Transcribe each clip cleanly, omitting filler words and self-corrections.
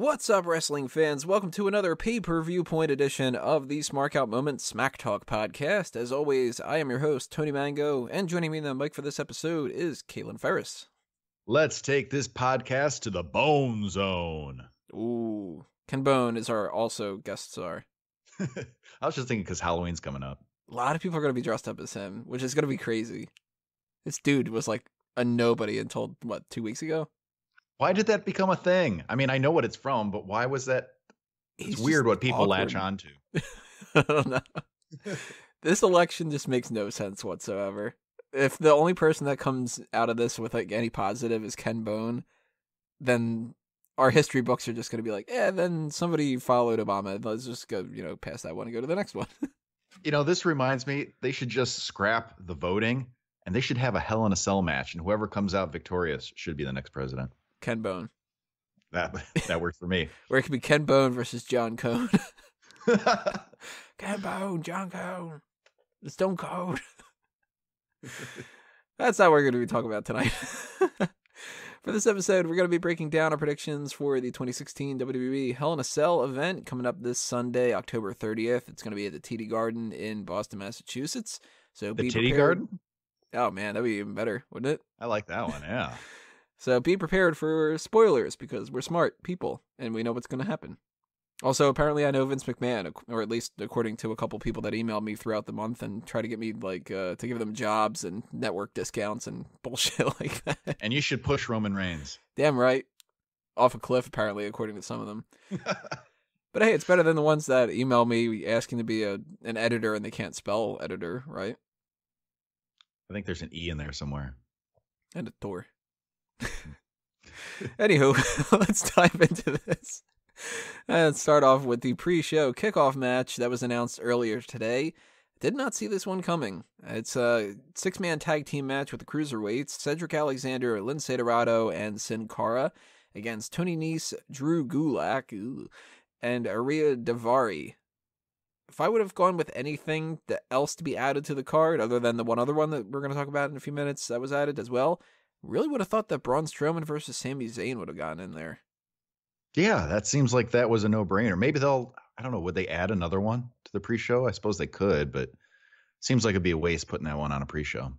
What's up, wrestling fans? Welcome to another Pay-Per-Viewpoint edition of the Smark Out Moment Smack Talk podcast. As always, I am your host, Tony Mango, and joining me in the mic for this episode is Caitlin Ferris. Let's take this podcast to the Bone Zone. Ooh, Ken Bone is our also guest star. I was just thinking because Halloween's coming up. A lot of people are going to be dressed up as him, which is going to be crazy. This dude was like a nobody until, 2 weeks ago? Why did that become a thing? I mean, I know what it's from, but why was that? It's weird what people latch on to. I don't know. This election just makes no sense whatsoever. If the only person that comes out of this with like any positive is Ken Bone, then our history books are just going to be like, then somebody followed Obama. Let's just go, past that one and go to the next one. This reminds me, they should just scrap the voting and they should have a Hell in a Cell match, and whoever comes out victorious should be the next president. Ken Bone. That works for me. Or it could be Ken Bone versus John Cone. Ken Bone, John Cone, the Stone Cold. That's not what we're going to be talking about tonight. For this episode, we're going to be breaking down our predictions for the 2016 WWE Hell in a Cell event coming up this Sunday, October 30th. It's going to be at the TD Garden in Boston, Massachusetts. So the be TD prepared. Garden? Oh, man, that'd be even better, wouldn't it? I like that one, yeah. So be prepared for spoilers because we're smart people and we know what's going to happen. Also, apparently I know Vince McMahon, or at least according to a couple people that emailed me throughout the month and try to get me to give them jobs and network discounts and bullshit like that. And you should push Roman Reigns. Damn right. Off a cliff, apparently, according to some of them. But hey, it's better than the ones that email me asking to be an editor and they can't spell editor, right? I think there's an E in there somewhere. And a Thor. Anywho, let's dive into this. And start off with the pre-show kickoff match that was announced earlier today. Did not see this one coming. It's a 6-man tag team match with the Cruiserweights, Cedric Alexander, Lince Dorado, and Cara against Tony Nese, Drew Gulak, and Ariya Daivari. If I would have gone with anything else to be added to the card, other than the one other one that we're going to talk about in a few minutes that was added as well, really would have thought that Braun Strowman versus Sami Zayn would have gotten in there. Yeah, that seems like that was a no-brainer. Maybe I don't know, would they add another one to the pre-show? I suppose they could, but it seems like it'd be a waste putting that one on a pre-show.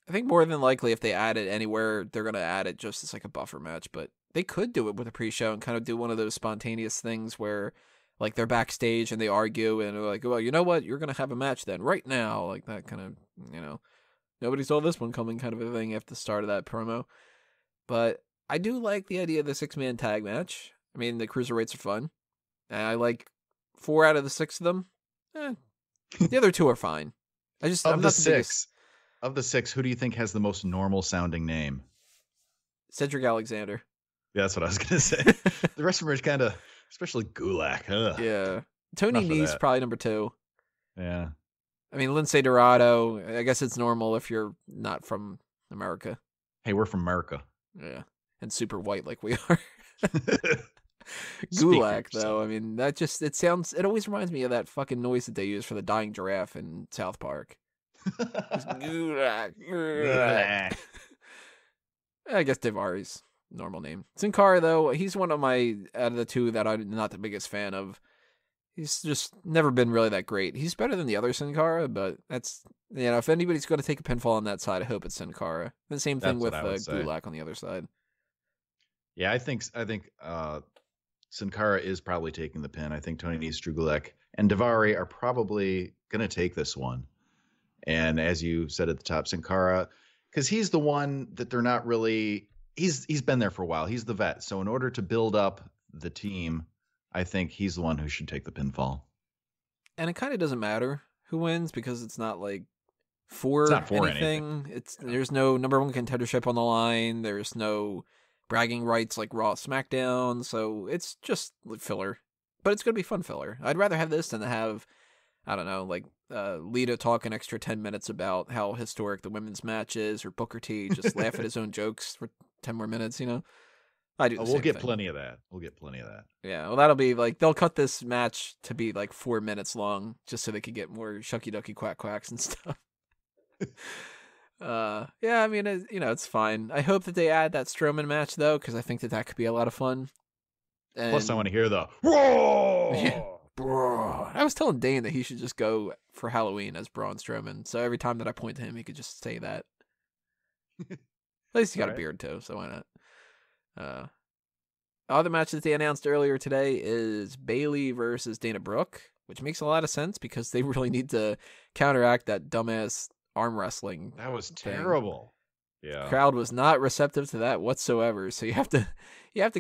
I think more than likely if they add it anywhere, they're going to add it just as like a buffer match, but they could do it with a pre-show and kind of do one of those spontaneous things where like they're backstage and they argue and they're like, well, you know what? You're going to have a match then right now. Like that kind of, nobody saw this one coming kind of a thing after the start of that promo. But I do like the idea of the 6-man tag match. I mean, the Cruiserweights are fun. And I like 4 out of the 6 of them. The other 2 are fine. Of the 6, who do you think has the most normal sounding name? Cedric Alexander. Yeah, that's what I was going to say. The rest of them are kind of, especially Gulak. Ugh. Yeah. Tony Nese probably number 2. Yeah. I mean, Lince Dorado, I guess it's normal if you're not from America. Hey, we're from America. Yeah. And super white like we are. Gulak, though, I mean, it always reminds me of that fucking noise that they use for the dying giraffe in South Park. Gulak. I guess Daivari's normal name. Sin Cara, though, he's one of out of the 2 that I'm not the biggest fan of. He's just never been really that great. He's better than the other Sin Cara, but that's, if anybody's going to take a pinfall on that side, I hope it's Sin Cara. The same thing with Gulak on the other side. Yeah, I think Sin Cara is probably taking the pin. I think Tony Nese, Drew Gulak, and Daivari are probably going to take this one. And as you said at the top, Sin Cara, because he's the one that they're not really. He's been there for a while. He's the vet. So in order to build up the team, I think he's the one who should take the pinfall. And it kind of doesn't matter who wins because it's not like for anything. There's no number 1 contendership on the line. There's no bragging rights like Raw, SmackDown. So it's just filler, but it's going to be fun filler. I'd rather have this than to have, I don't know, like Lita talk an extra 10 minutes about how historic the women's match is, or Booker T just laugh at his own jokes for 10 more minutes, I do. We'll get plenty of that. Yeah, well, that'll be like, they'll cut this match to be like 4 minutes long just so they could get more shucky ducky quack quacks and stuff. Yeah, I mean, it's fine. I hope that they add that Strowman match though, because I think that could be a lot of fun. Plus, I And want to hear the roar. yeah, bro. I was telling Dane that he should just go for Halloween as Braun Strowman. So every time that I point to him, he could just say that. At least he got a beard too, so why not? Other match that they announced earlier today is Bayley versus Dana Brooke, which makes a lot of sense because they really need to counteract that dumbass arm wrestling. That was thing. terrible. Yeah. The crowd was not receptive to that whatsoever. So you have to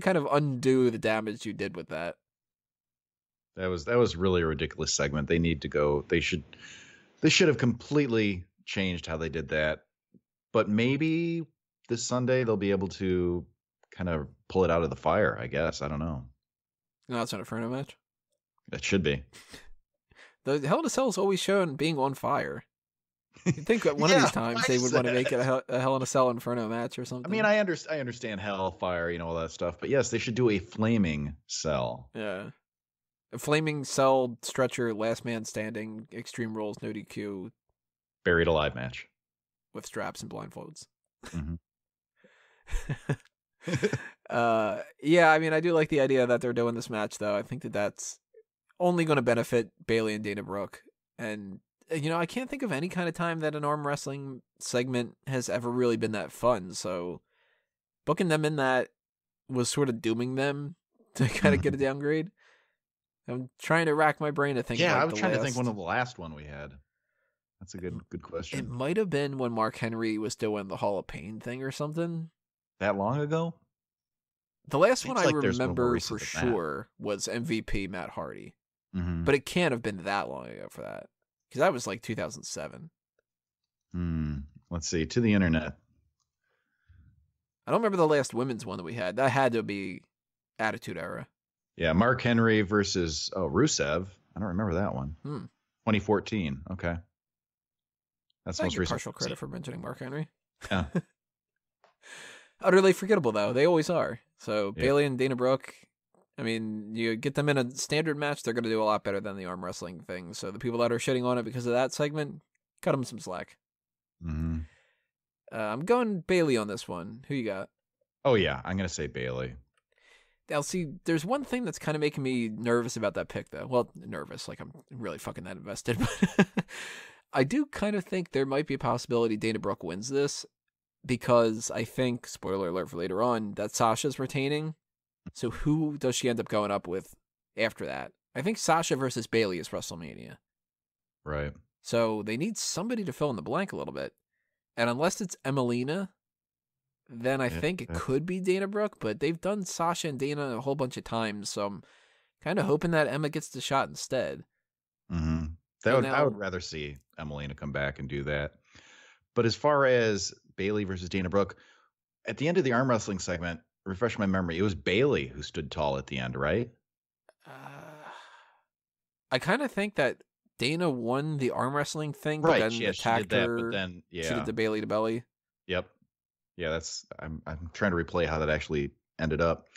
kind of undo the damage you did with that. That was really a ridiculous segment. They need to go. They should have completely changed how they did that. But maybe this Sunday they'll be able to kind of pull it out of the fire, I guess. I don't know. No, it's not a Inferno match. It should be. The Hell in a Cell is always shown being on fire. You'd think that one of these times they would want to make it a Hell in a Cell Inferno match or something. I mean, I understand hellfire, all that stuff. But yes, they should do a flaming cell. Yeah. A flaming cell stretcher, last man standing, Extreme Rules, no DQ. Buried alive match. With straps and blindfolds. Mm-hmm. Yeah, I mean, I do like the idea that they're doing this match, though. I think that's only going to benefit Bayley and Dana Brooke. And, I can't think of any kind of time that an arm wrestling segment has ever really been that fun. So booking them in that was sort of dooming them to kind of get a downgrade. I'm trying to rack my brain to think. Yeah, I was trying to think when of the last one we had. That's a good question. It might have been when Mark Henry was doing the Hall of Pain thing or something. That long ago? The last one I remember for sure was MVP Matt Hardy. Mm-hmm. But it can't have been that long ago for that. Because that was like 2007. Let's see. To the internet. I don't remember the last women's one that we had. That had to be Attitude Era. Yeah, Mark Henry versus Rusev. I don't remember that one. 2014. Okay. That's most recent. Partial credit for mentioning Mark Henry. Yeah. Utterly forgettable, though. They always are. So Bayley and Dana Brooke, I mean, you get them in a standard match, they're going to do a lot better than the arm wrestling thing. So the people that are shitting on it because of that segment, cut them some slack. Mm-hmm. I'm going Bayley on this one. Who you got? Oh, yeah. I'm going to say Bayley. Now, see, there's one thing that's kind of making me nervous about that pick, though. Well, nervous, like I'm really fucking that invested. But I do kind of think there might be a possibility Dana Brooke wins this because I think, spoiler alert for later on, that Sasha's retaining. So who does she end up going up with after that? I think Sasha versus Bayley is WrestleMania. Right. So they need somebody to fill in the blank a little bit. And unless it's Emelina, then I think it could be Dana Brooke, but they've done Sasha and Dana a whole bunch of times, so I'm kind of hoping that Emma gets the shot instead. Mm-hmm. I would rather see Emelina come back and do that. But as far as Bayley versus Dana Brooke, at the end of the arm wrestling segment, refresh my memory, it was Bayley who stood tall at the end, right? I kind of think that Dana won the arm wrestling thing, but then attacked her. But then, she did the Bayley to belly. Yep. Yeah, I'm trying to replay how that actually ended up.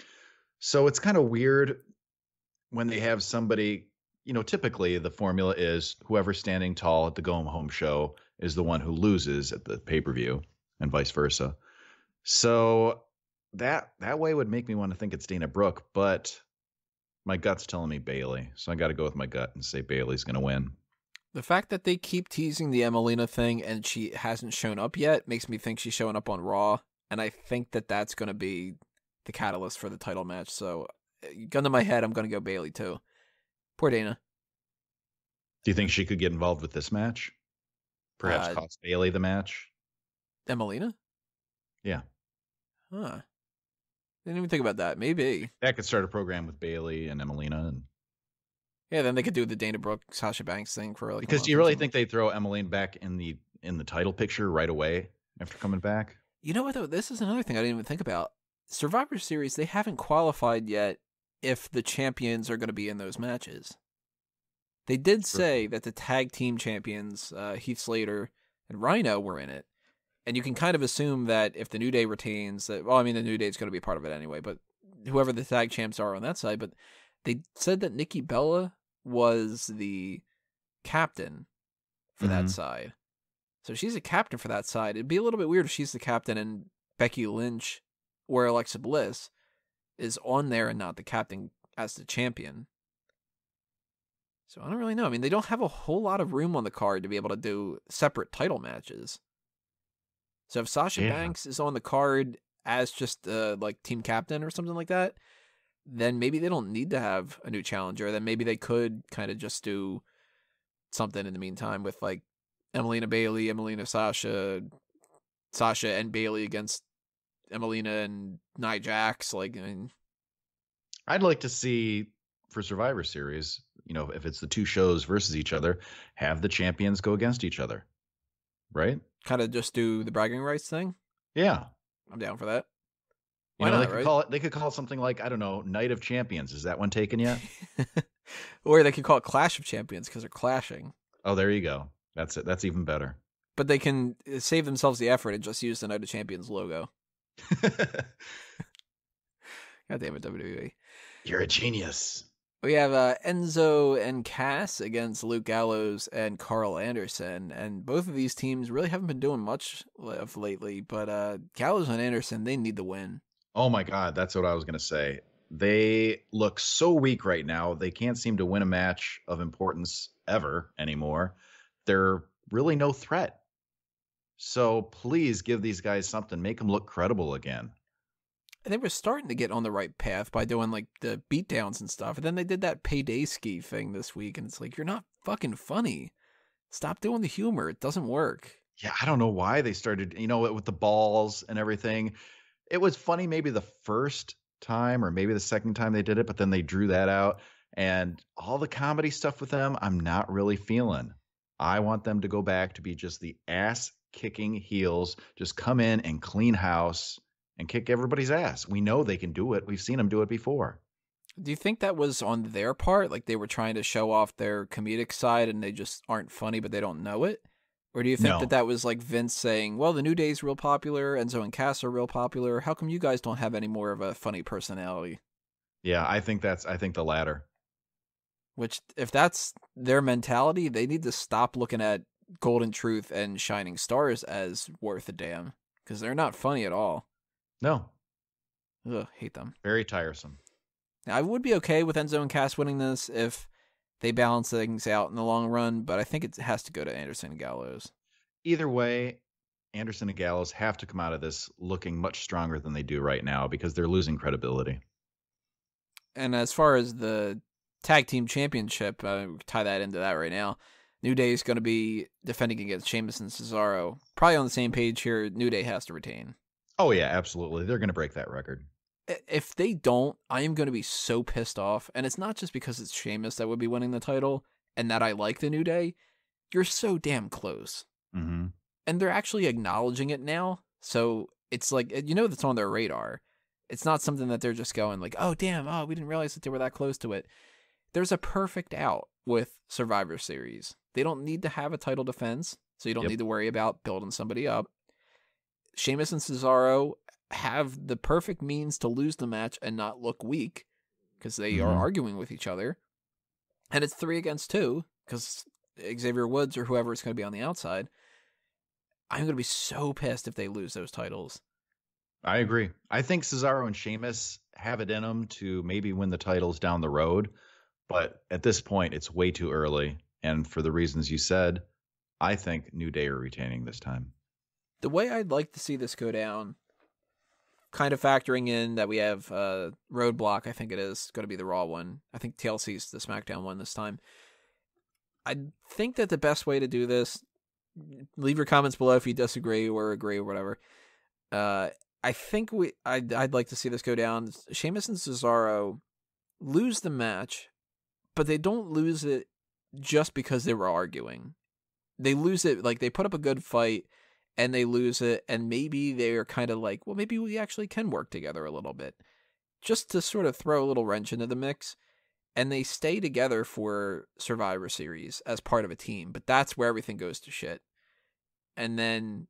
So it's kind of weird when they have somebody, typically the formula is whoever's standing tall at the go home show is the one who loses at the pay-per-view and vice versa. So that way would make me want to think it's Dana Brooke, but my gut's telling me Bayley. So I got to go with my gut and say Bayley's going to win. The fact that they keep teasing the Emelina thing and she hasn't shown up yet makes me think she's showing up on Raw. And I think that that's going to be the catalyst for the title match. So, gun to my head, I'm going to go Bayley too. Poor Dana. Do you think she could get involved with this match? Perhaps cost Bayley the match? Emelina? Yeah. Huh. Didn't even think about that. Maybe. That could start a program with Bayley and Emelina and yeah, then they could do the Dana Brooke, Sasha Banks thing for like. Because do you really think they'd throw Emelina back in the title picture right away after coming back? You know what though? This is another thing I didn't even think about. Survivor Series, they haven't qualified yet if the champions are going to be in those matches. They did say that the tag team champions, Heath Slater and Rhino, were in it, and you can kind of assume that if the New Day retains, that the New Day is going to be part of it anyway. But whoever the tag champs are on that side, but they said that Nikki Bella was the captain for that side. So she's a captain for that side. It'd be a little bit weird if she's the captain and Becky Lynch or Alexa Bliss is on there and not the captain. as the champion. So I don't really know. I mean, they don't have a whole lot of room on the card to be able to do separate title matches. So if Sasha Banks is on the card as just like team captain or something like that, then maybe they don't need to have a new challenger. Then maybe they could kind of just do something in the meantime with like Bayley, Sasha and Bayley against Emelina and Nia Jax. Like, I mean, I'd like to see for Survivor Series, if it's the two shows versus each other, have the champions go against each other, right? Kind of just do the bragging rights thing. Yeah, I'm down for that. Why not, they could call it something like, I don't know, Night of Champions. Is that one taken yet? Or they could call it Clash of Champions because they're clashing. Oh, there you go. That's it. That's even better. But they can save themselves the effort and just use the Night of Champions logo. God damn it, WWE. You're a genius. We have Enzo and Cass against Luke Gallows and Karl Anderson. And both of these teams really haven't been doing much of lately. But Gallows and Anderson, they need the win. Oh, my God. That's what I was going to say. They look so weak right now. They can't seem to win a match of importance ever anymore. They're really no threat. So please give these guys something. Make them look credible again. And they were starting to get on the right path by doing like the beatdowns and stuff. And then they did that payday ski thing this week. And it's like, you're not fucking funny. Stop doing the humor. It doesn't work. Yeah, I don't know why they started, with the balls and everything. It was funny maybe the first time or maybe the second time they did it, but then they drew that out. And all the comedy stuff with them, I'm not really feeling. I want them to go back to be just the ass-kicking heels. Just come in and clean house and kick everybody's ass. We know they can do it. We've seen them do it before. Do you think that was on their part? Like they were trying to show off their comedic side and they just aren't funny, but they don't know it? Or do you think that was like Vince saying, well, the New Day's real popular, Enzo and Cass are real popular. How come you guys don't have any more of a funny personality? Yeah, I think the latter. Which, if that's their mentality, they need to stop looking at Golden Truth and Shining Stars as worth a damn. Because they're not funny at all. No. Ugh, hate them. Very tiresome. Now, I would be okay with Enzo and Cass winning this if they balance things out in the long run, but I think it has to go to Anderson and Gallows. Either way, Anderson and Gallows have to come out of this looking much stronger than they do right now because they're losing credibility. And as far as the tag team championship, tie that into that right now. New Day is going to be defending against Sheamus and Cesaro. Probably on the same page here. New Day has to retain. Oh, yeah, absolutely. They're going to break that record. If they don't, I am going to be so pissed off. And it's not just because it's Sheamus that would be winning the title and that I like the New Day. You're so damn close. Mm-hmm. And they're actually acknowledging it now. So it's like, that's on their radar. It's not something that they're just going like, oh, damn, we didn't realize that they were that close to it. There's a perfect out with Survivor Series. They don't need to have a title defense, so you don't need to worry about building somebody up. Sheamus and Cesaro have the perfect means to lose the match and not look weak because they are arguing with each other. And it's 3 against 2 because Xavier Woods or whoever is going to be on the outside. I'm going to be so pissed if they lose those titles. I agree. I think Cesaro and Sheamus have it in them to maybe win the titles down the road. But at this point, it's way too early. And for the reasons you said, I think New Day are retaining this time. The way I'd like to see this go down, kind of factoring in that we have Roadblock, I think it is going to be the Raw one. I think TLC's the SmackDown one this time. I think that the best way to do this, leave your comments below if you disagree or agree or whatever. I think I'd like to see this go down. Sheamus and Cesaro lose the match, but they don't lose it just because they were arguing. They lose it, like they put up a good fight and they lose it, and maybe they're kind of like, well, maybe we actually can work together a little bit. Just to sort of throw a little wrench into the mix. And they stay together for Survivor Series as part of a team, but that's where everything goes to shit. And then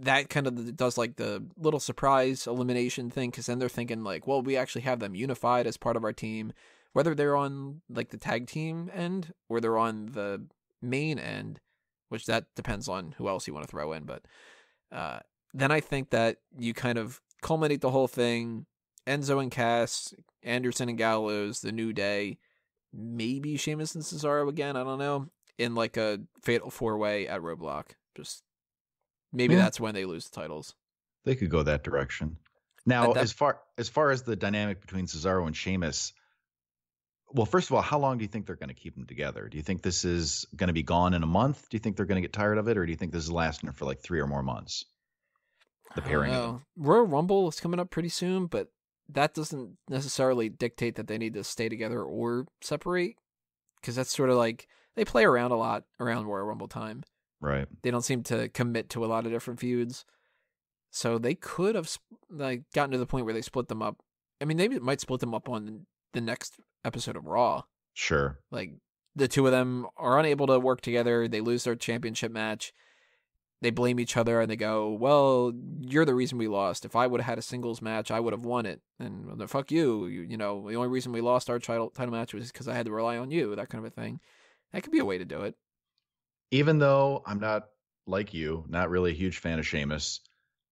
that kind of does like the little surprise elimination thing, because then they're thinking like, well, we actually have them unified as part of our team, whether they're on like the tag team end or they're on the main end, which that depends on who else you want to throw in. But then I think that you kind of culminate the whole thing Enzo and Cass, Anderson and Gallows, The New Day, maybe Sheamus and Cesaro again, I don't know, in like a fatal 4-way at Roadblock. Just maybe that's when they lose the titles. They could go that direction. Now, as far as the dynamic between Cesaro and Sheamus, well, first of all, how long do you think they're going to keep them together? Do you think this is going to be gone in a month? Do you think they're going to get tired of it? Or do you think this is lasting for like 3 or more months? The pairing of them. Royal Rumble is coming up pretty soon, but that doesn't necessarily dictate that they need to stay together or separate. Because that's sort of like, they play around a lot around Royal Rumble time. Right. They don't seem to commit to a lot of different feuds. So they could have like gotten to the point where they split them up. I mean, they might split them up on the next episode of Raw. Sure. Like, the two of them are unable to work together. They lose their championship match. They blame each other and they go, well, you're the reason we lost. If I would have had a singles match, I would have won it. And well, fuck you. You know, the only reason we lost our title match was because I had to rely on you, that kind of a thing. That could be a way to do it. Even though I'm not, like you, not really a huge fan of Sheamus,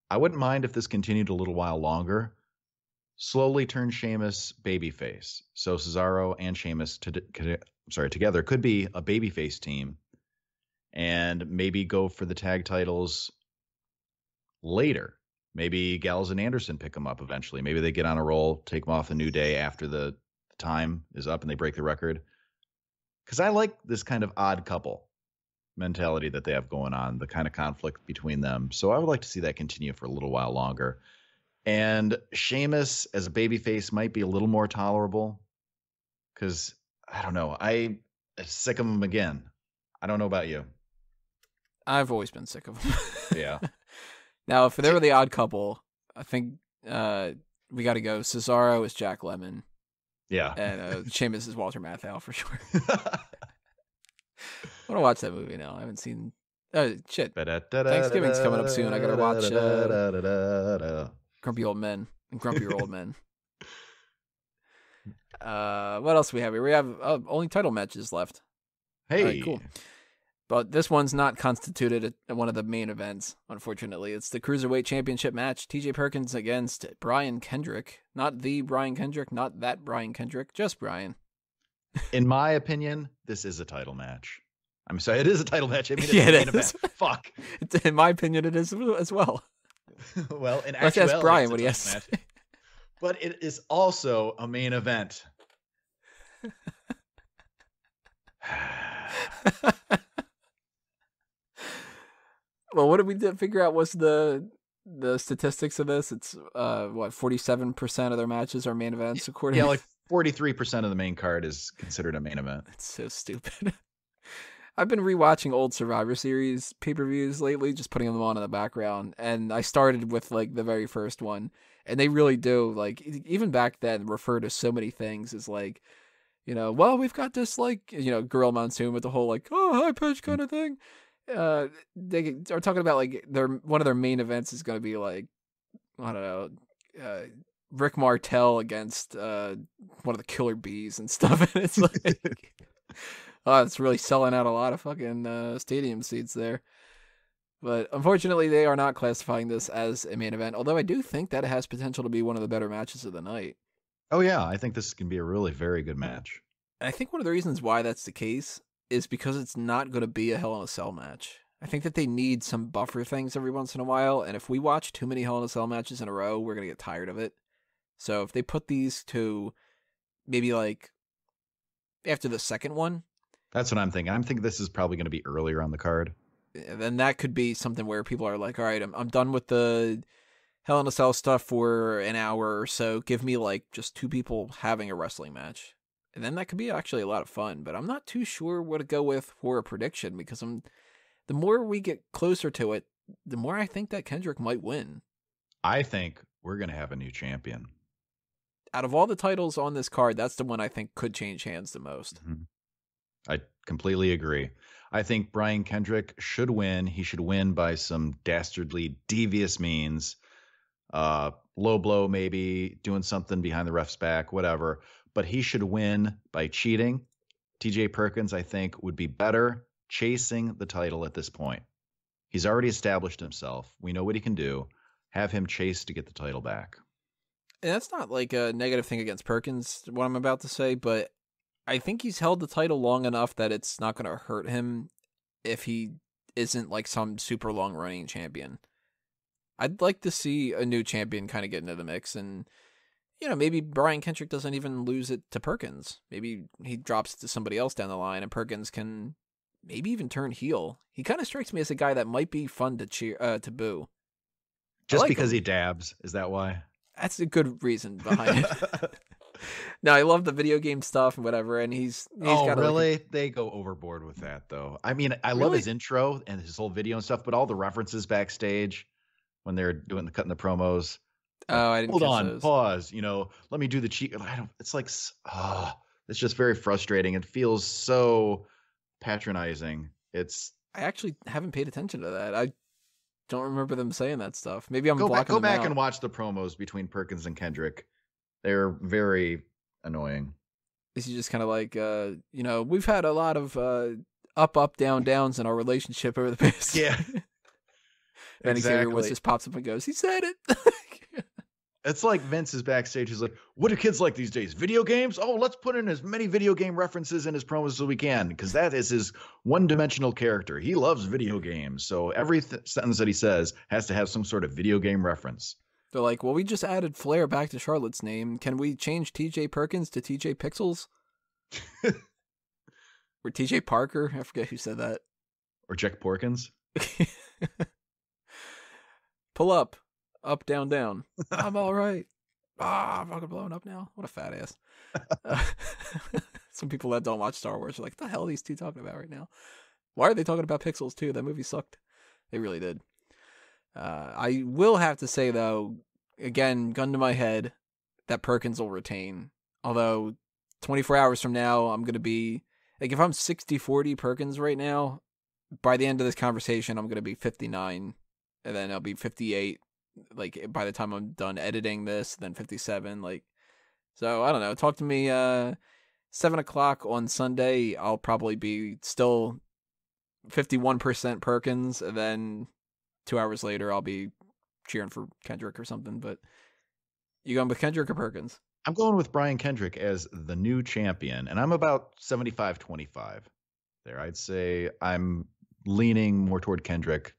I wouldn't mind if this continued a little while longer. Slowly turn Sheamus babyface. So Cesaro and Sheamus together could be a babyface team, and maybe go for the tag titles later. Maybe Gallows and Anderson pick them up eventually. Maybe they get on a roll, take them off the New Day after the time is up and they break the record. Because I like this kind of odd couple mentality that they have going on, the kind of conflict between them. So I would like to see that continue for a little while longer. And Sheamus as a babyface might be a little more tolerable because, I don't know, I'm sick of him again. I don't know about you. I've always been sick of him. Yeah. Now, if they were the odd couple, I think we got to go. Cesaro is Jack Lemmon. Yeah. And Sheamus is Walter Matthau for sure. I want to watch that movie now. I haven't seen. Oh, shit. Thanksgiving's coming up soon. I got to watch Grumpy Old Men and Grumpier Old Men. What else do we have here? We have only title matches left. Hey. Right, cool. But this one's not constituted at one of the main events, unfortunately. It's the Cruiserweight Championship match. TJ Perkins against Brian Kendrick. Not the Brian Kendrick, not that Brian Kendrick, just Brian. In my opinion, this is a title match. I'm sorry, it is a title match. I mean, it's yeah, a main it event. Fuck. In my opinion, it is as well. Well, in Let's actuality, ask Brian what he has to say. But it is also a main event. Well, what did we figure out was the statistics of this? It's 47% of their matches are main events, according. Yeah, like 43% of the main card is considered a main event. It's so stupid. I've been rewatching old Survivor Series pay-per-views lately, just putting them on in the background, and I started with like the very first one, and they really do, like, even back then, refer to so many things as like, you know, well, we've got this, like, you know, Girl Monsoon with the whole like, oh, high pitch kind of thing. They are talking about like one of their main events is going to be like, I don't know, Rick Martel against one of the Killer Bees and stuff, and it's like, oh, it's really selling out a lot of fucking stadium seats there. But unfortunately, they are not classifying this as a main event, although I do think that it has potential to be one of the better matches of the night. Oh yeah, I think this can be a really very good match. And I think one of the reasons why that's the case is because it's not going to be a Hell in a Cell match. I think that they need some buffer things every once in a while, and if we watch too many Hell in a Cell matches in a row, we're going to get tired of it. So if they put these to maybe like after the second one. That's what I'm thinking. I'm thinking this is probably going to be earlier on the card. Then that could be something where people are like, all right, I'm done with the Hell in a Cell stuff for an hour or so. Give me like just two people having a wrestling match. And then that could be actually a lot of fun, but I'm not too sure what to go with for a prediction because the more we get closer to it, the more I think that Kendrick might win. I think we're going to have a new champion. Out of all the titles on this card, that's the one I think could change hands the most. Mm-hmm. I completely agree. I think Brian Kendrick should win. He should win by some dastardly devious means. Low blow, maybe doing something behind the ref's back, whatever. But he should win by cheating. TJ Perkins, I think, would be better chasing the title at this point. He's already established himself. We know what he can do. Have him chase to get the title back. And that's not like a negative thing against Perkins, what I'm about to say, but I think he's held the title long enough that it's not going to hurt him if he isn't like some super long running champion. I'd like to see a new champion kind of get into the mix, and maybe Brian Kendrick doesn't even lose it to Perkins. Maybe he drops it to somebody else down the line, and Perkins can maybe even turn heel. He kind of strikes me as a guy that might be fun to to boo. Just because he dabs, is that why? That's a good reason behind it. No, I love the video game stuff and whatever, and he's got really? They go overboard with that, though. I mean, I love his intro and his whole video and stuff, but all the references backstage when they're cutting the promos. Oh, I didn't hold catch on, those. pause. Let me do the cheat. It's like, it's just very frustrating. It feels so patronizing. I actually haven't paid attention to that. I don't remember them saying that stuff. Maybe I'm go blocking them back out. And watch the promos between Perkins and Kendrick. They're very annoying. Is he just kind of like, we've had a lot of up, down, downs in our relationship over the past. Yeah. And exactly. Xavier just pops up and goes, he said it. It's like Vince is backstage. He's like, what do kids like these days? Video games? Oh, let's put in as many video game references in his promos as we can, because that is his one-dimensional character. He loves video games. So every sentence that he says has to have some sort of video game reference. They're like, well, we just added Flair back to Charlotte's name. Can we change TJ Perkins to TJ Pixels? Or TJ Parker? I forget who said that. Or Jack Porkins? Pull up, down, down. I'm all right. I'm fucking blowing up now. What a fat ass. Some people that don't watch Star Wars are like, what the hell are these two talking about right now? Why are they talking about Pixels too? That movie sucked. They really did. I will have to say, though, again, gun to my head, that Perkins will retain. Although 24 hours from now, I'm going to be, like, if I'm 60-40 Perkins right now, by the end of this conversation, I'm going to be 59, and then I'll be 58, like, by the time I'm done editing this, then 57, like, so, I don't know, talk to me, 7 o'clock on Sunday, I'll probably be still 51% Perkins, and then 2 hours later, I'll be cheering for Kendrick or something, but you going with Kendrick or Perkins? I'm going with Brian Kendrick as the new champion, and I'm about 75-25 there. I'd say I'm leaning more toward Kendrick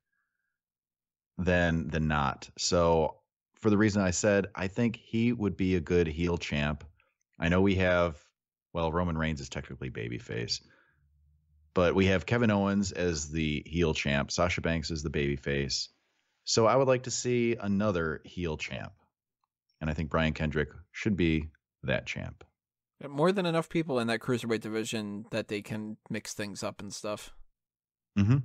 than not. So for the reason I said, I think he would be a good heel champ. I know we have, Roman Reigns is technically babyface, but we have Kevin Owens as the heel champ. Sasha Banks is the babyface. So I would like to see another heel champ. And I think Brian Kendrick should be that champ. More than enough people in that Cruiserweight division that they can mix things up and stuff. Mm-hmm.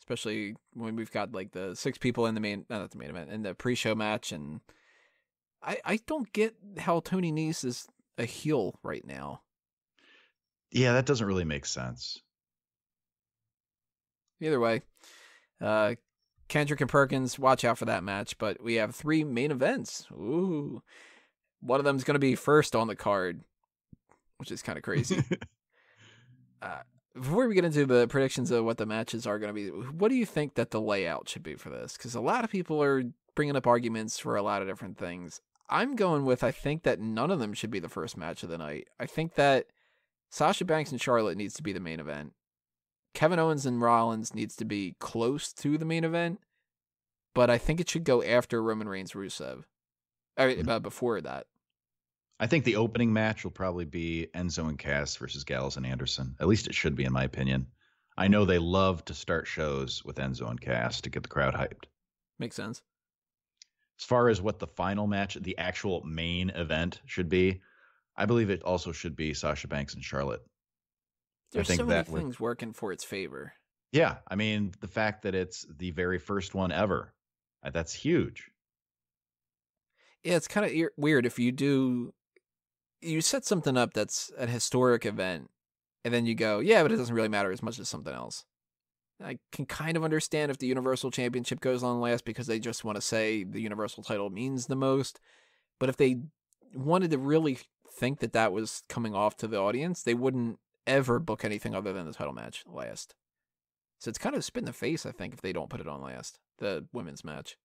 Especially when we've got like the 6 people in the not the main event, in the pre-show match. And I don't get how Tony Nese is a heel right now. Yeah, that doesn't really make sense. Either way, Kendrick and Perkins, watch out for that match. But we have 3 main events. Ooh. One of them is going to be first on the card, which is kind of crazy. Before we get into the predictions of what the matches are going to be, what do you think that the layout should be for this? Because a lot of people are bringing up arguments for a lot of different things. I'm going with, I think that none of them should be the first match of the night. I think that Sasha Banks and Charlotte needs to be the main event. Kevin Owens and Rollins needs to be close to the main event, but I think it should go after Roman Reigns Rusev. Before that. I think the opening match will probably be Enzo and Cass versus Gallows and Anderson. At least it should be, in my opinion. I know they love to start shows with Enzo and Cass to get the crowd hyped. Makes sense. As far as what the final match, the actual main event should be, I believe it also should be Sasha Banks and Charlotte. There's so many things working for its favor. Yeah, I mean, the fact that it's the very first one ever, that's huge. Yeah, it's kind of weird if you set something up that's a historic event, and then you go, yeah, but it doesn't really matter as much as something else. I can kind of understand if the Universal Championship goes on last because they just want to say the Universal title means the most. But if they wanted to really think that that was coming off to the audience, they wouldn't ever book anything other than the title match last. So it's kind of a spit in the face, I think, if they don't put it on last, the women's match.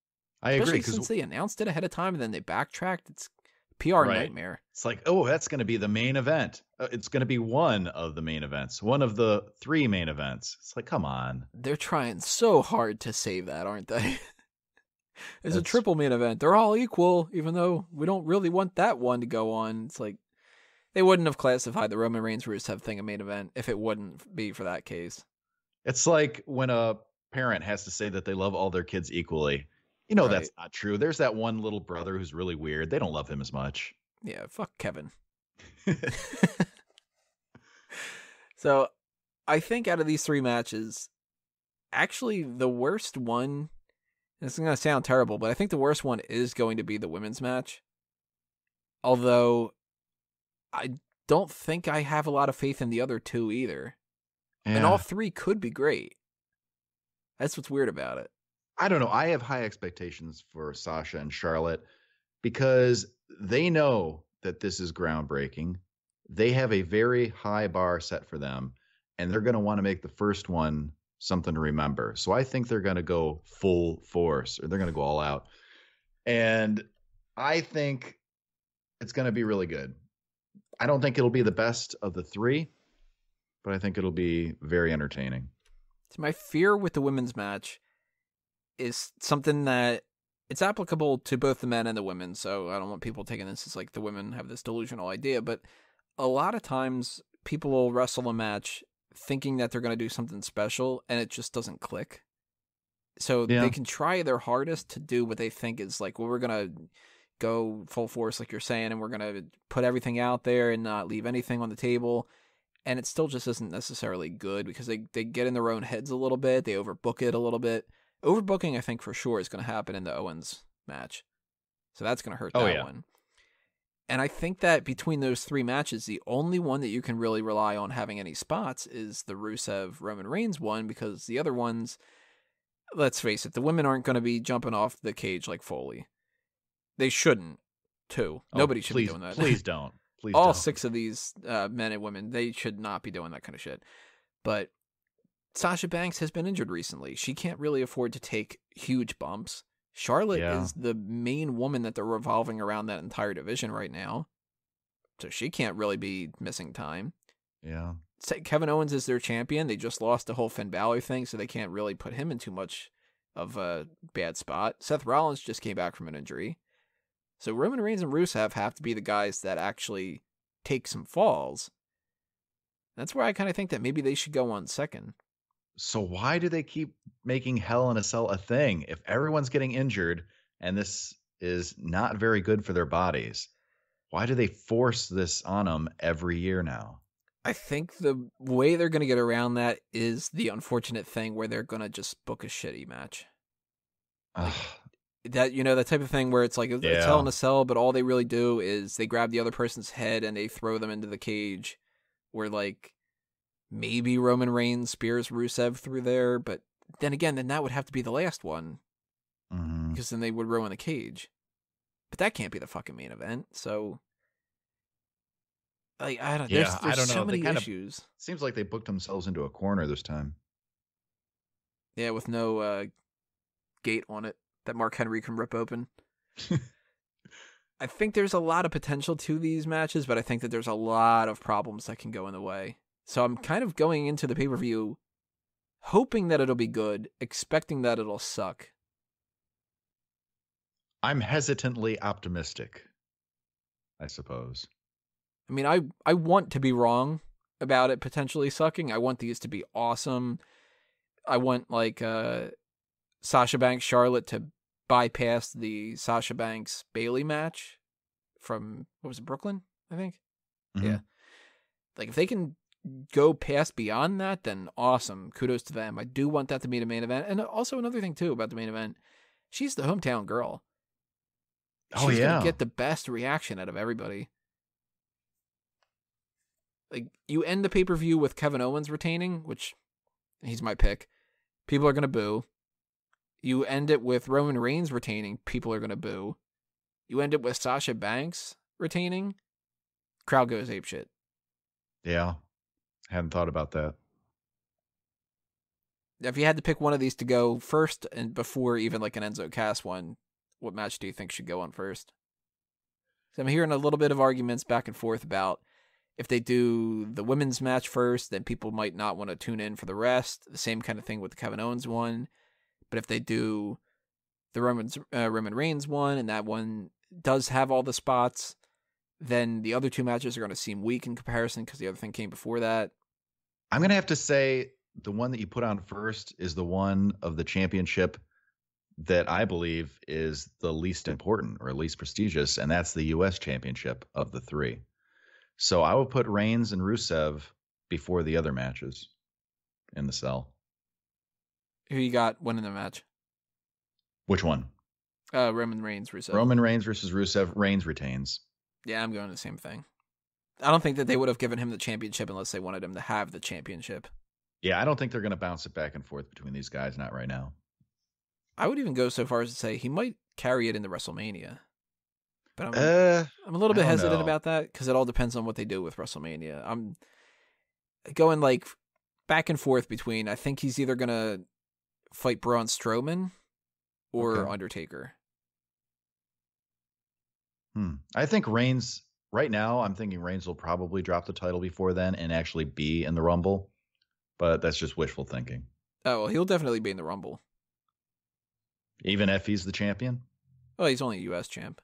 I agree. Especially since they announced it ahead of time and then they backtracked. It's PR Right. nightmare. It's like, oh, that's going to be the main event. It's going to be one of the main events, one of the 3 main events. It's like, come on. They're trying so hard to save that, aren't they? It's a That's triple main event. They're all equal, even though we don't really want that one to go on. It's like they wouldn't have classified the Roman Reigns Rusev thing a main event if it wouldn't be for that case. It's like when a parent has to say that they love all their kids equally. You know, Right. that's not true. There's that one little brother who's really weird. They don't love him as much. Yeah, fuck Kevin. So I think out of these 3 matches, actually the worst one, this is going to sound terrible, but I think the worst one is going to be the women's match. Although I don't think I have a lot of faith in the other 2 either. Yeah. And all 3 could be great. That's what's weird about it. I don't know. I have high expectations for Sasha and Charlotte because they know that this is groundbreaking. They have a very high bar set for them, and they're going to want to make the first one something to remember. So I think they're going to go full force, or they're going to go all out. And I think it's going to be really good. I don't think it'll be the best of the 3, but I think it'll be very entertaining. So my fear with the women's match is something that it's applicable to both the men and the women. So I don't want people taking this as like the women have this delusional idea, but a lot of times people will wrestle a match thinking that they're going to do something special and it just doesn't click. So Yeah. they can try their hardest to do what they think is like, well, we're going to go full force, like you're saying, and we're going to put everything out there and not leave anything on the table. And it still just isn't necessarily good because they get in their own heads a little bit. They overbook it a little bit. Overbooking, I think, for sure is going to happen in the Owens match. So that's going to hurt that one. And I think that between those 3 matches, the only one that you can really rely on having any spots is the Rusev-Roman Reigns one, because the other ones, let's face it, the women aren't going to be jumping off the cage like Foley. They shouldn't, too. Nobody should be doing that. Please don't. Please All don't. 6 of these men and women, they should not be doing that kind of shit. But Sasha Banks has been injured recently. She can't really afford to take huge bumps. Charlotte is the main woman that they're revolving around that entire division right now. So she can't really be missing time. Yeah. Kevin Owens is their champion. They just lost the whole Finn Balor thing, so they can't really put him in too much of a bad spot. Seth Rollins just came back from an injury. So Roman Reigns and Rusev have to be the guys that actually take some falls. That's where I kind of think that maybe they should go on second. So why do they keep making Hell in a Cell a thing? If everyone's getting injured and this is not very good for their bodies, why do they force this on them every year now? I think the way they're going to get around that is the unfortunate thing where they're going to just book a shitty match. Like, that, you know, that type of thing where it's like it's Hell in a Cell, but all they really do is they grab the other person's head and they throw them into the cage, where like maybe Roman Reigns spears Rusev through there, but then again, then that would have to be the last one, because then they would ruin the cage. But that can't be the fucking main event. So, like, I don't. There's I don't know. So many issues. Seems like they booked themselves into a corner this time. Yeah, with no gate on it that Mark Henry can rip open. I think there's a lot of potential to these matches, but I think that there's a lot of problems that can go in the way. So I'm kind of going into the pay-per-view hoping that it'll be good, expecting that it'll suck. I'm hesitantly optimistic, I suppose. I mean, I want to be wrong about it potentially sucking. I want these to be awesome. I want, like, Sasha Banks Charlotte to bypass the Sasha Banks Bayley match from, what was it, Brooklyn, I think? Mm-hmm. Yeah. Like, if they can go past beyond that, then awesome. Kudos to them. I do want that to be the main event. And also another thing, too, about the main event, she's the hometown girl. She's going to get the best reaction out of everybody. Like, you end the pay-per-view with Kevin Owens retaining, which he's my pick. People are going to boo. You end it with Roman Reigns retaining. People are going to boo. You end it with Sasha Banks retaining. Crowd goes apeshit. Yeah. Hadn't thought about that. If you had to pick one of these to go first and before even like an Enzo Cass one, what match do you think should go on first? So I'm hearing a little bit of arguments back and forth about if they do the women's match first, then people might not want to tune in for the rest. The same kind of thing with the Kevin Owens one. But if they do the Roman Reigns one, and that one does have all the spots, then the other two matches are going to seem weak in comparison because the other thing came before that. I'm going to have to say the one that you put on first is the one of the championship that I believe is the least important or least prestigious, and that's the U.S. championship of the three. So I will put Reigns and Rusev before the other matches in the cell. Who you got winning the match? Which one? Roman Reigns, Rusev. Roman Reigns versus Rusev. Reigns retains. Yeah, I'm going the same thing. I don't think that they would have given him the championship unless they wanted him to have the championship. Yeah, I don't think they're going to bounce it back and forth between these guys, not right now. I would even go so far as to say he might carry it into WrestleMania. But I'm a little bit hesitant about that because it all depends on what they do with WrestleMania. I'm going like back and forth between, I think he's either going to fight Braun Strowman or Undertaker. I think Reigns, right now, I'm thinking Reigns will probably drop the title before then and actually be in the Rumble. But that's just wishful thinking. Oh, well, he'll definitely be in the Rumble. Even if he's the champion? Well, he's only a U.S. champ.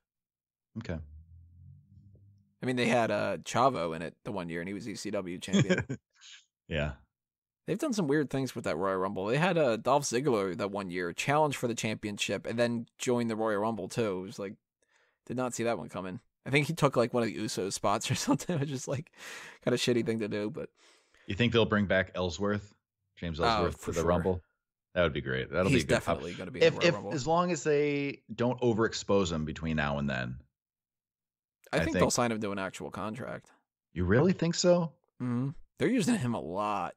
Okay. I mean, they had Chavo in it the one year, and he was ECW champion. Yeah. They've done some weird things with that Royal Rumble. They had Dolph Ziggler that one year challenge for the championship and then join the Royal Rumble, too. It was like, did not see that one coming. I think he took like one of the Usos spots or something. It was just like kind of shitty thing to do. But you think they'll bring back Ellsworth, James Ellsworth, for the Rumble? That would be great. That'll be definitely going to be in the Royal Rumble. As long as they don't overexpose him between now and then. I think they'll sign him to an actual contract. You really think so? Mm-hmm. They're using him a lot.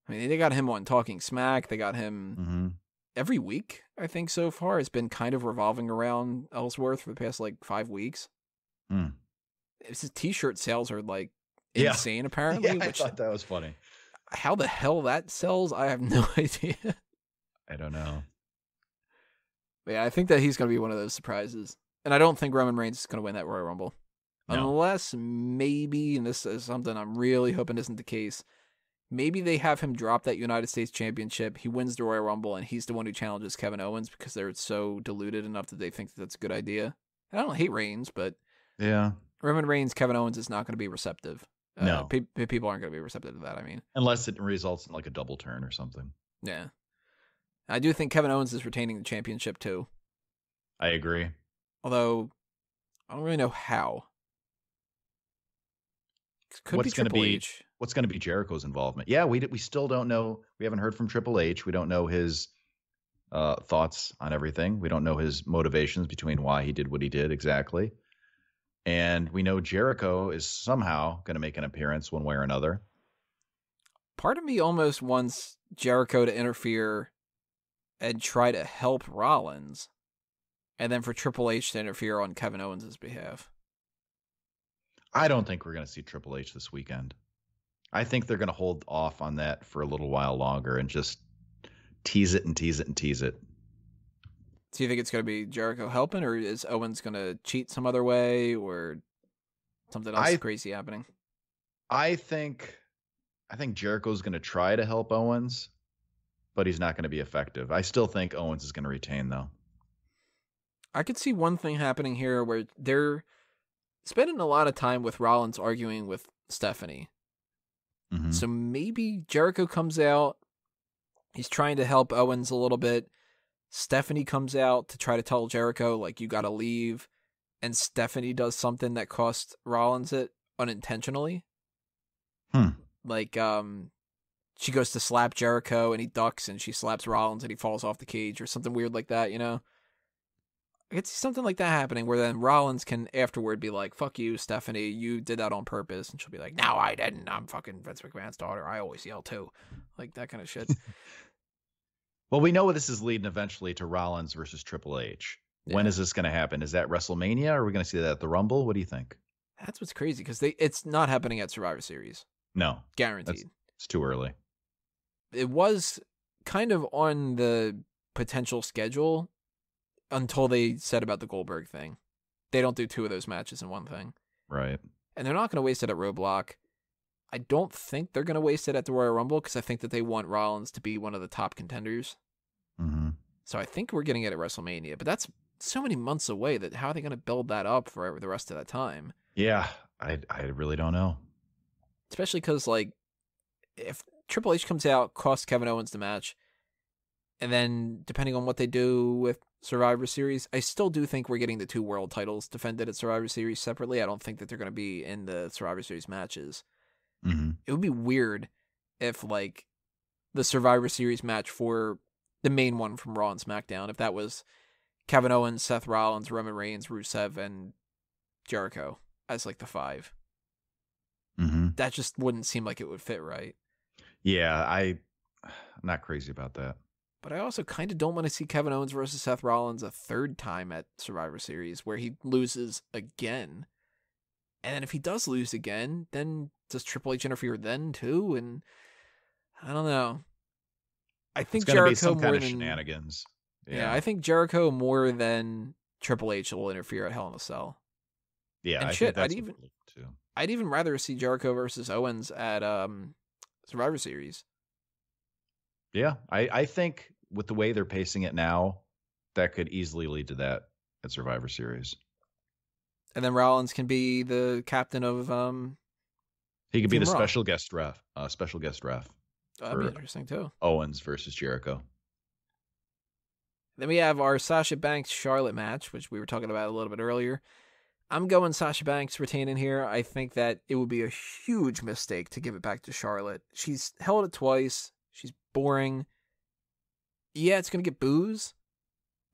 I mean, they got him on Talking Smack. They got him every week, I think, so far. It's been kind of revolving around Ellsworth for the past, like, 5 weeks. His T-shirt sales are, like, insane, apparently. Yeah, I thought that was funny. How the hell that sells, I have no idea. I don't know. But yeah, I think that he's going to be one of those surprises. And I don't think Roman Reigns is going to win that Royal Rumble. No. Unless maybe, and this is something I'm really hoping isn't the case, maybe they have him drop that United States Championship, he wins the Royal Rumble, and he's the one who challenges Kevin Owens because they're so deluded enough that they think that that's a good idea. And I don't hate Reigns, but yeah, Roman Reigns, Kevin Owens is not going to be receptive. No. People aren't going to be receptive to that, I mean. Unless it results in like a double turn or something. Yeah. I do think Kevin Owens is retaining the championship, too. I agree. Although, I don't really know how. Could be Triple H. What's going to be Jericho's involvement? Yeah, we still don't know. We haven't heard from Triple H. We don't know his thoughts on everything. We don't know his motivations between why he did what he did exactly. And we know Jericho is somehow going to make an appearance one way or another. Part of me almost wants Jericho to interfere and try to help Rollins, and then for Triple H to interfere on Kevin Owens' behalf. I don't think we're going to see Triple H this weekend. I think they're going to hold off on that for a little while longer and just tease it and tease it and tease it. Do you think it's going to be Jericho helping, or is Owens going to cheat some other way, or something else crazy happening? I think Jericho's going to try to help Owens, but he's not going to be effective. I still think Owens is going to retain, though. I could see one thing happening here where they're spending a lot of time with Rollins arguing with Stephanie. Mm-hmm. So maybe Jericho comes out. He's trying to help Owens a little bit. Stephanie comes out to try to tell Jericho, like, you got to leave. And Stephanie does something that cost Rollins it unintentionally. Like, she goes to slap Jericho and he ducks and she slaps Rollins and he falls off the cage or something weird like that, you know? I could see something like that happening where then Rollins can afterward be like, fuck you, Stephanie, you did that on purpose. And she'll be like, no, I didn't. I'm fucking Vince McMahon's daughter. I always yell too. Like that kind of shit. Well, we know this is leading eventually to Rollins versus Triple H. Yeah. When is this going to happen? Is that WrestleMania? Or are we going to see that at the Rumble? What do you think? That's what's crazy because it's not happening at Survivor Series. No. Guaranteed. It's too early. It was kind of on the potential schedule until they said about the Goldberg thing. they don't do two of those matches in one thing. Right. And they're not going to waste it at Roadblock. I don't think they're going to waste it at the Royal Rumble because I think that they want Rollins to be one of the top contenders. Mm-hmm. So I think we're getting it at WrestleMania, but that's so many months away that how are they going to build that up for the rest of that time? Yeah, I really don't know. Especially because, like, if Triple H comes out, costs Kevin Owens the match, and then depending on what they do with Survivor Series, I still do think we're getting the 2 world titles defended at Survivor Series separately. I don't think that they're going to be in the Survivor Series matches. Mm-hmm. It would be weird if, like, the Survivor Series match for the main one from Raw and SmackDown, if that was Kevin Owens, Seth Rollins, Roman Reigns, Rusev, and Jericho as, like, the 5. Mm-hmm. That just wouldn't seem like it would fit right. Yeah, I'm not crazy about that. But I also kind of don't want to see Kevin Owens versus Seth Rollins a third time at Survivor Series where he loses again. And then if he does lose again, then does Triple H interfere then too? And I don't know. I think it's gonna be Jericho some more kind of than shenanigans. yeah, I think Jericho more than Triple H will interfere at Hell in a Cell. Yeah, And I shit, think that's too. I'd even rather see Jericho versus Owens at Survivor Series. Yeah, I think with the way they're pacing it now, that could easily lead to that at Survivor Series. And then Rollins can be the captain of He could be Team the Raw. special guest ref. That'd be interesting too. Owens versus Jericho. Then we have our Sasha Banks Charlotte match, which we were talking about a little bit earlier. I'm going Sasha Banks retaining here. I think that it would be a huge mistake to give it back to Charlotte. She's held it twice. She's boring. Yeah, it's going to get boos,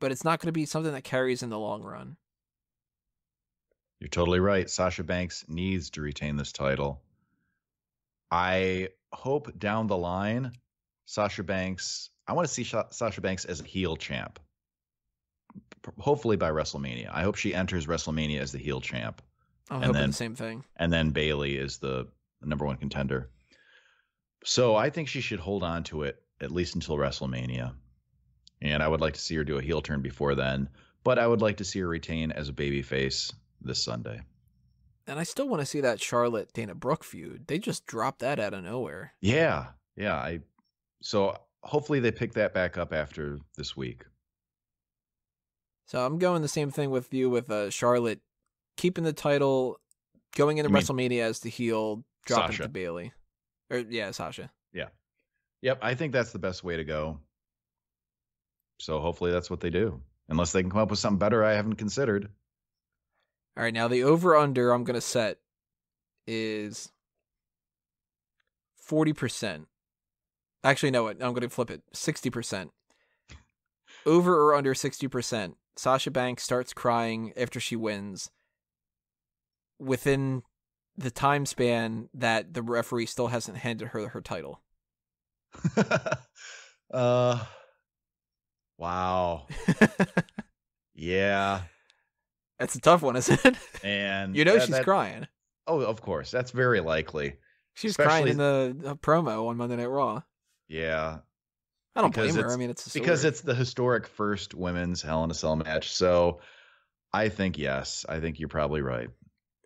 but it's not going to be something that carries in the long run. You're totally right. Sasha Banks needs to retain this title. I hope down the line, Sasha Banks, I want to see Sasha Banks as a heel champ. Hopefully by WrestleMania. I hope she enters WrestleMania as the heel champ. I'm hoping the same thing. And then Bayley is the number 1 contender. So I think she should hold on to it at least until WrestleMania. And I would like to see her do a heel turn before then. But I would like to see her retain as a babyface this Sunday. And I still want to see that Charlotte Dana Brooke feud. They just dropped that out of nowhere. Yeah. So hopefully they pick that back up after this week. So I'm going the same thing with you with Charlotte keeping the title, going into WrestleMania as the heel, dropping it to Bayley. Sasha. Yeah. Yep, I think that's the best way to go. So hopefully that's what they do. Unless they can come up with something better I haven't considered. All right, now the over-under I'm going to set is 40%. Actually, no, I'm going to flip it. 60%. Over or under 60%. Sasha Banks starts crying after she wins within the time span that the referee still hasn't handed her her title. Wow. Yeah. That's a tough one, isn't it? And she's crying. Oh, of course. That's very likely. She's crying in the promo on Monday Night Raw. Yeah. I don't blame her. I mean, it's because it's the historic first women's Hell in a Cell match. So I think, yes, I think you're probably right.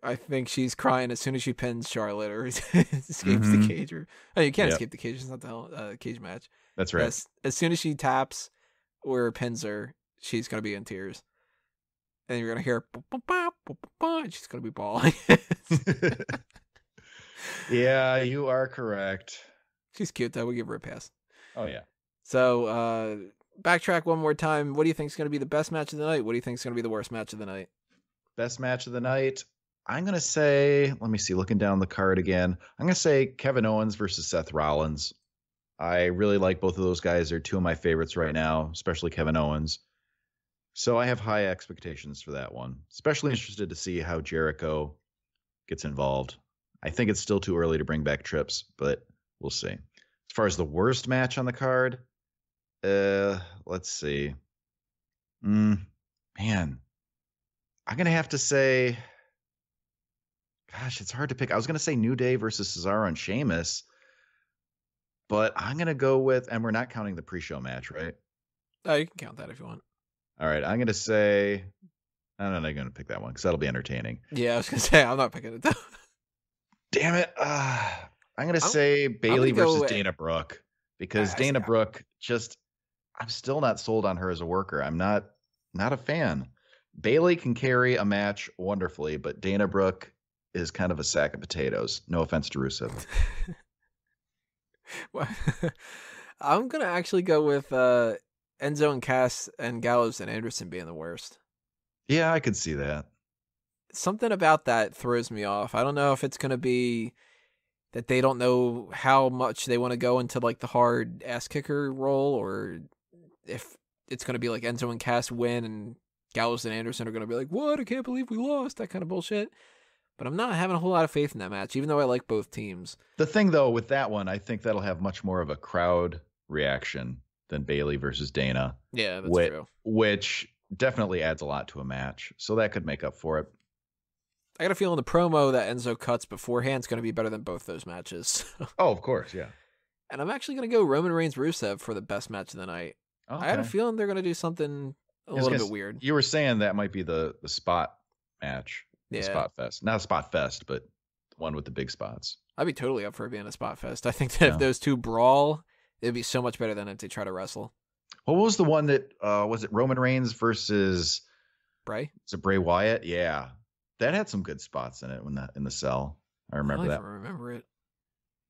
I think she's crying as soon as she pins Charlotte or escapes the cage. You can't escape the cage. It's not the cage match. That's right. As soon as she taps or pins her, she's going to be in tears. And you're going to hear, and she's going to be bawling. Yeah, you are correct. She's cute, though. We give her a pass. Oh, yeah. So, backtrack one more time. What do you think is going to be the best match of the night? What do you think is going to be the worst match of the night? Best match of the night? I'm going to say, let me see, looking down the card again. I'm going to say Kevin Owens versus Seth Rollins. I really like both of those guys. They're two of my favorites right now, especially Kevin Owens. So I have high expectations for that one. Especially interested to see how Jericho gets involved. I think it's still too early to bring back Trips, but we'll see. As far as the worst match on the card, let's see. Man, I'm going to have to say, gosh, it's hard to pick. I was going to say New Day versus Cesaro and Sheamus, but I'm going to go with, and we're not counting the pre-show match, right? Oh, you can count that if you want. All right, I'm going to say I'm not going to pick that one because that'll be entertaining. Yeah, I was going to say, I'm not picking it though. Damn it. I'm going to say Bayley versus Dana Brooke because Dana Brooke I'm still not sold on her as a worker. I'm not a fan. Bayley can carry a match wonderfully, but Dana Brooke is kind of a sack of potatoes. No offense to Rusev. I'm going to actually go with Enzo and Cass and Gallows and Anderson being the worst. Yeah, I could see that. Something about that throws me off. I don't know if it's going to be that they don't know how much they want to go into like the hard ass kicker role, or if it's going to be like Enzo and Cass win and Gallows and Anderson are going to be like, what? I can't believe we lost. That kind of bullshit. But I'm not having a whole lot of faith in that match, even though I like both teams. The thing, though, with that one, I think that'll have much more of a crowd reaction than Bayley versus Dana. Yeah, that's true. Which definitely adds a lot to a match. So that could make up for it. I got a feeling the promo that Enzo cuts beforehand is going to be better than both those matches. Oh, of course, yeah. And I'm actually going to go Roman Reigns Rusev for the best match of the night. Okay. I had a feeling they're going to do something a little bit weird. You were saying that might be the spot match. Yeah. The spot fest. Not a spot fest, but one with the big spots. I'd be totally up for it being a spot fest. I think that if those two brawl, it'd be so much better than if they try to wrestle. What was the one that, was it Roman Reigns versus Bray? Is it Bray Wyatt? Yeah. That had some good spots in it in the cell. I remember that. I remember it.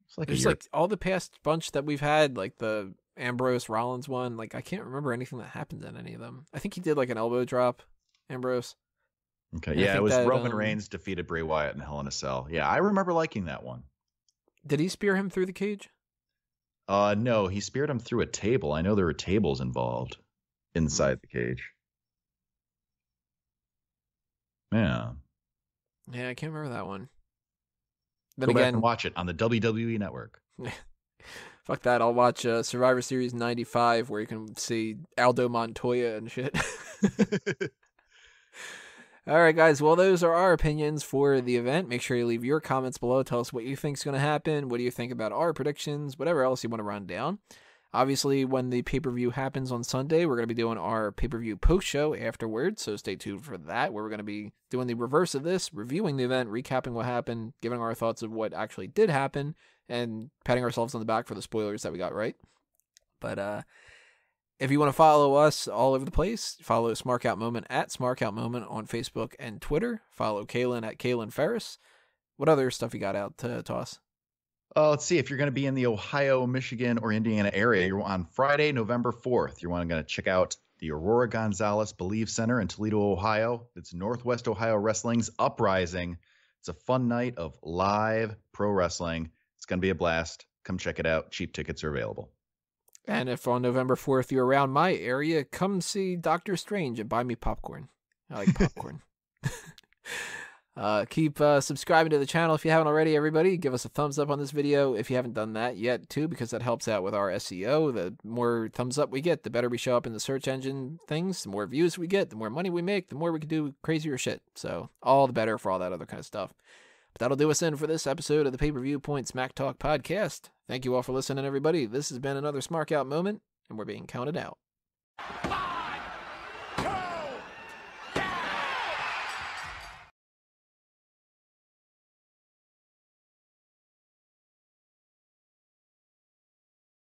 It's like There's like all the past bunch that we've had, like the Ambrose Rollins one. Like I can't remember anything that happened in any of them. I think he did like an elbow drop, Ambrose. Okay, yeah, it was Roman Reigns defeated Bray Wyatt in Hell in a Cell. Yeah, I remember liking that one. Did he spear him through the cage? No, he speared him through a table. I know there were tables involved inside the cage. Yeah. Yeah, I can't remember that one. Then Go back and watch it on the WWE Network. Fuck that. I'll watch Survivor Series 95 where you can see Aldo Montoya and shit. All right, guys. Well, those are our opinions for the event. Make sure you leave your comments below. Tell us what you think is going to happen. What do you think about our predictions? Whatever else you want to run down. Obviously, when the pay-per-view happens on Sunday, we're going to be doing our pay-per-view post-show afterwards, so stay tuned for that, where we're going to be doing the reverse of this, reviewing the event, recapping what happened, giving our thoughts of what actually did happen, and patting ourselves on the back for the spoilers that we got right. But if you want to follow us all over the place, follow Smark Out Moment at Smark Out Moment on Facebook and Twitter. Follow Kaylin at Kaylin Ferris. What other stuff you got out to toss? Let's see. If you're going to be in the Ohio, Michigan, or Indiana area, you're on Friday, November 4th. You're going to check out the Aurora Gonzalez Believe Center in Toledo, Ohio. It's Northwest Ohio Wrestling's Uprising. It's a fun night of live pro wrestling. It's going to be a blast. Come check it out. Cheap tickets are available. And if on November 4th you're around my area, come see Doctor Strange and buy me popcorn. I like popcorn. Keep subscribing to the channel if you haven't already, everybody. Give us a thumbs up on this video if you haven't done that yet, too, because that helps out with our SEO. The more thumbs up we get, the better we show up in the search engine things. The more views we get, the more money we make, the more we can do crazier shit. So all the better for all that other kind of stuff. But that'll do us in for this episode of the Pay-Per-Viewpoint Smack Talk podcast. Thank you all for listening, everybody. This has been another Smark Out moment, and we're being counted out.